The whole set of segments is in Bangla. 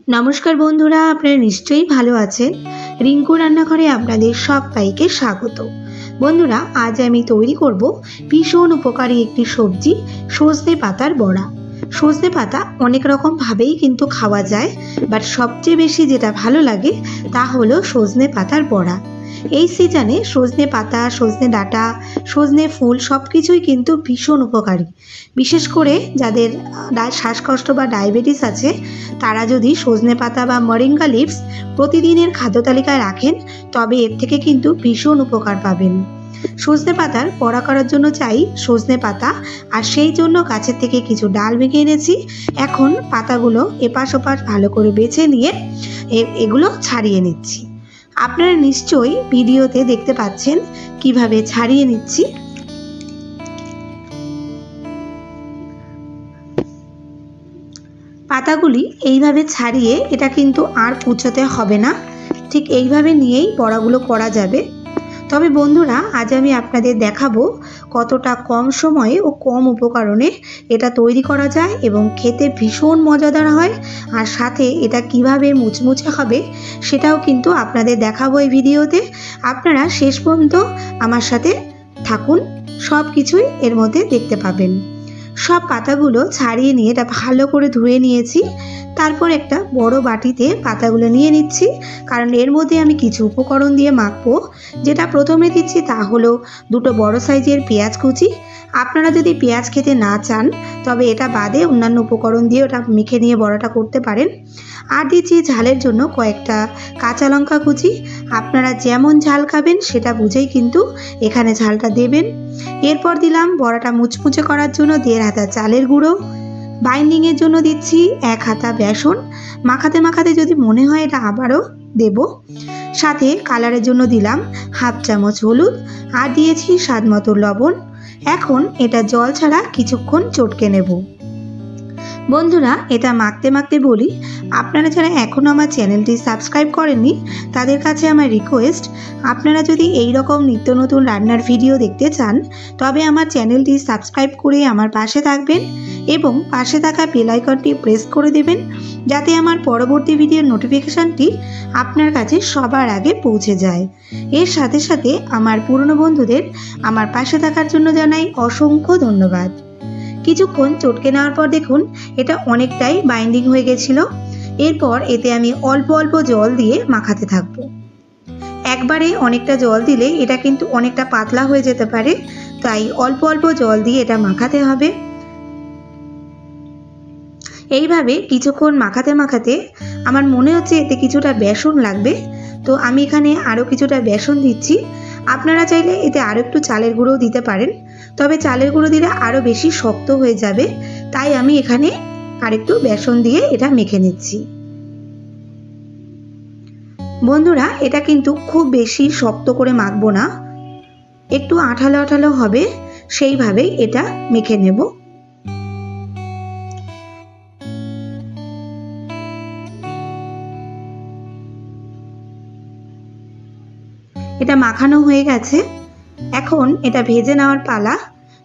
নমস্কার বন্ধুরা, আপনারা নিশ্চয়ই ভালো আছেন। রিঙ্কু রান্নাঘরে আপনাদের সবাইকে স্বাগত। বন্ধুরা, আজ আমি তৈরি করব ভীষণ উপকারী একটি সবজি, সজনে পাতার বড়া। সজনে পাতা অনেক রকম ভাবেই কিন্তু খাওয়া যায়, বাট সবচেয়ে বেশি যেটা ভালো লাগে তা হলো সজনে পাতার বড়া। এই সিজনে সজনে পাতা, সজনে ডাঁটা, সজনে ফুল সব কিছুই কিন্তু ভীষণ উপকারী। বিশেষ করে যাদের শ্বাসকষ্ট বা ডায়াবেটিস আছে, তারা যদি সজনে পাতা বা মরিঙ্গা লিভস প্রতিদিনের খাদ্য তালিকায় রাখেন, তবে এর থেকে কিন্তু ভীষণ উপকার পাবেন। সজনে পাতার বড়া করার জন্য চাই সজনে পাতা, আর সেই জন্য গাছের থেকে কিছু ডাল ভেঙে এনেছি। এখন পাতাগুলো এপাশ ওপাশ ভালো করে বেছে নিয়ে এগুলো ছাড়িয়ে নিচ্ছি। আপনারা নিশ্চয়ই ভিডিওতে দেখতে পাচ্ছেন কিভাবে ছাড়িয়ে নিচ্ছি। পাতাগুলি এইভাবে ছাড়িয়ে এটা কিন্তু আর কুচোতে হবে না, ঠিক এইভাবে নিয়েই বড়াগুলো করা যাবে। তবে বন্ধুরা, আজ আমি আপনাদের দেখাবো কতটা কম সময়ে ও কম উপকরণে এটা তৈরি করা যায় এবং খেতে ভীষণ মজাদার হয়। আর সাথে এটা কিভাবে মুচমুচে হবে সেটাও কিন্তু আপনাদের দেখাবো এই ভিডিওতে। আপনারা শেষ পর্যন্ত আমার সাথে থাকুন, সব কিছুই এর মধ্যে দেখতে পাবেন। সব পাতাগুলো ছাড়িয়ে নিয়ে এটা ভালো করে ধুয়ে নিয়েছি। তারপর একটা বড় বাটিতে পাতাগুলো নিয়ে নিচ্ছি, কারণ এর মধ্যে আমি কিছু উপকরণ দিয়ে মাখবো। যেটা প্রথমে দিচ্ছি তা হলো দুটো বড় সাইজের পেঁয়াজ কুচি। আপনারা যদি পেঁয়াজ খেতে না চান, তবে এটা বাদে অন্যান্য উপকরণ দিয়ে ওটা মেখে নিয়ে বড়াটা করতে পারেন। আর দিচ্ছি ঝালের জন্য কয়েকটা কাঁচা লঙ্কা কুচি। আপনারা যেমন ঝাল খাবেন সেটা বুঝেই কিন্তু এখানে ঝালটা দেবেন। এরপর দিলাম বড়াটা মুচমুচে করার জন্য 1.5 হাতা চালের গুঁড়ো। বাইন্ডিংয়ের জন্য দিচ্ছি 1 হাতা বেসন। মাখাতে মাখাতে যদি মনে হয় এটা আবারও দেব। সাথে কালারের জন্য দিলাম 1/2 চামচ হলুদ, আর দিয়েছি স্বাদ মতো লবণ। এখন এটা জল ছাড়া কিছুক্ষণ চটকে নেব। বন্ধুরা, এটা মাখতে মাখতে বলি, আপনারা যারা এখনও আমার চ্যানেলটি সাবস্ক্রাইব করেননি তাদের কাছে আমার রিকোয়েস্ট, আপনারা যদি এই রকম নিত্য নতুন রান্নার ভিডিও দেখতে চান, তবে আমার চ্যানেলটি সাবস্ক্রাইব করে আমার পাশে থাকবেন এবং পাশে থাকা বেল আইকনটি প্রেস করে দেবেন, যাতে আমার পরবর্তী ভিডিওর নোটিফিকেশানটি আপনার কাছে সবার আগে পৌঁছে যায়। এর সাথে সাথে আমার পুরনো বন্ধুদের আমার পাশে থাকার জন্য জানাই অসংখ্য ধন্যবাদ। কিছুক্ষণ চটকে নেওয়ার পর দেখুন এটা অনেকটাই বাইন্ডিং হয়ে গেছিল। এরপর এতে আমি অল্প অল্প জল দিয়ে মাখাতে থাকবো। একবারে অনেকটা জল দিলে এটা কিন্তু অনেকটা পাতলা হয়ে যেতে পারে, তাই অল্প অল্প জল দিয়ে এটা মাখাতে হবে। এইভাবে কিছুক্ষণ মাখাতে মাখাতে আমার মনে হচ্ছে এতে কিছুটা বেসন লাগবে, তো আমি এখানে আরও কিছুটা বেসন দিচ্ছি। আপনারা চাইলে এতে আরও একটু চালের গুঁড়োও দিতে পারেন, তবে চালের গুঁড়ো দিলে আরও বেশি শক্ত হয়ে যাবে, তাই আমি এখানে আরেকটু বেসন দিয়ে এটা মেখে নিচ্ছি। বন্ধুরা, এটা কিন্তু খুব বেশি শক্ত করে মাখবো না, একটু আঠালো আঠালো হবে সেইভাবেই এটা মেখে নেব। এটা মাখানো হয়ে গেছে, এখন এটা ভেজে নেওয়ার পালা।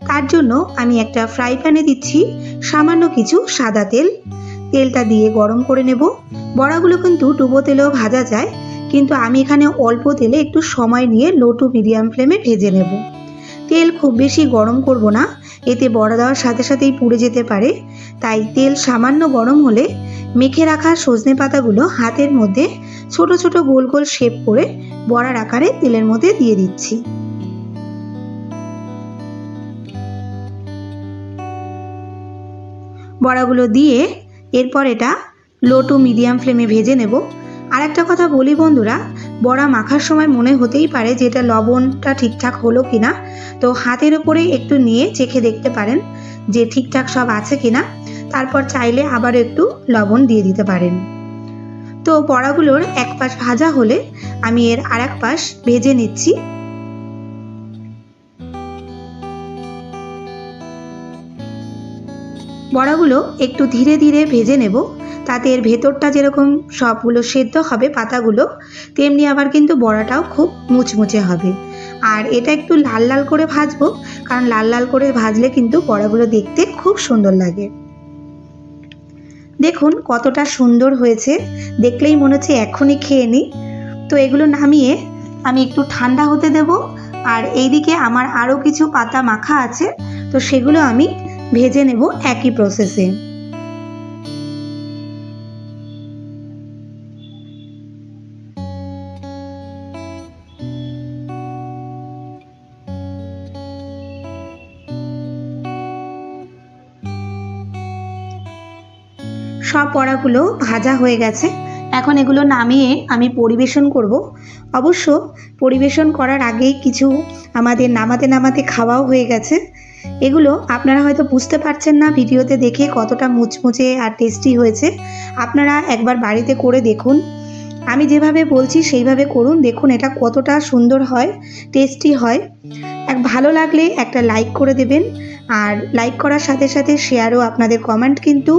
তার জন্য আমি একটা ফ্রাই প্যানে দিচ্ছি সামান্য কিছু সাদা তেল। তেলটা দিয়ে গরম করে নেব। বড়াগুলো কিন্তু ডুবো তেলেও ভাজা যায়, কিন্তু আমি এখানে অল্প তেলে একটু সময় নিয়ে লো টু মিডিয়াম ফ্লেমে ভেজে নেব। তেল খুব বেশি গরম করব না, এতে বড়া দেওয়ার সাথে সাথেই পুড়ে যেতে পারে। তাই তেল সামান্য গরম হলে মেখে রাখা সজনে পাতাগুলো হাতের মধ্যে ছোট ছোট গোল গোল শেপ করে বড়ার আকারে তেলের মধ্যে দিয়ে দিচ্ছি। বড়াগুলো দিয়ে এরপর এটা লো টু মিডিয়াম ফ্লেমে ভেজে নেব। আর একটা কথা বলি বন্ধুরা, বড়া মাখার সময় মনে হতেই পারে যে এটা লবণটা ঠিকঠাক হলো কিনা, তো হাতের উপরে একটু নিয়ে চেখে দেখতে পারেন যে ঠিকঠাক সব আছে কিনা, তারপর চাইলে আবার একটু লবণ দিয়ে দিতে পারেন। তো বড়াগুলোর এক পাশ ভাজা হলে আমি এর আর এক পাশ ভেজে নিচ্ছি। বড়াগুলো একটু ধীরে ধীরে ভেজে নেব, তাতে এর ভেতরটা যেরকম সবগুলো সেদ্ধ হবে পাতাগুলো, তেমনি আবার কিন্তু বড়াটাও খুব মুচমুচে হবে। আর এটা একটু লাল লাল করে ভাজবো, কারণ লাল লাল করে ভাজলে কিন্তু বড়াগুলো দেখতে খুব সুন্দর লাগে। দেখুন কতটা সুন্দর হয়েছে, দেখলেই মনে হচ্ছে এখনই খেয়ে নিই। তো এগুলো নামিয়ে আমি একটু ঠান্ডা হতে দেব। আর এইদিকে আমার আরও কিছু পাতা মাখা আছে, তো সেগুলো আমি ভেজে নেব একই প্রসেসে। সব বড়াগুলো ভাজা হয়ে গেছে, এখন এগুলো নামিয়ে আমি পরিবেশন করব। অবশ্য পরিবেশন করার আগেই কিছু আমাদের নামাতে নামাতে খাওয়াও হয়ে গেছে। এগুলো আপনারা হয়তো বুঝতে পারছেন না ভিডিওতে দেখে কতটা মুচমুচে আর টেস্টি হয়েছে। আপনারা একবার বাড়িতে করে দেখুন, আমি যেভাবে বলছি সেইভাবে করুন, দেখুন এটা কতটা সুন্দর হয়, টেস্টি হয়। ভালো লাগলে একটা লাইক করে দেবেন, আর লাইক করার সাথে সাথে শেয়ারও আপনাদের কমেন্ট কিন্তু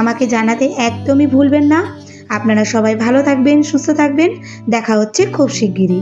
আমাকে জানাতে একদমই ভুলবেন না। আপনারা সবাই ভালো থাকবেন, সুস্থ থাকবেন, দেখা হচ্ছে খুব শিগগিরই।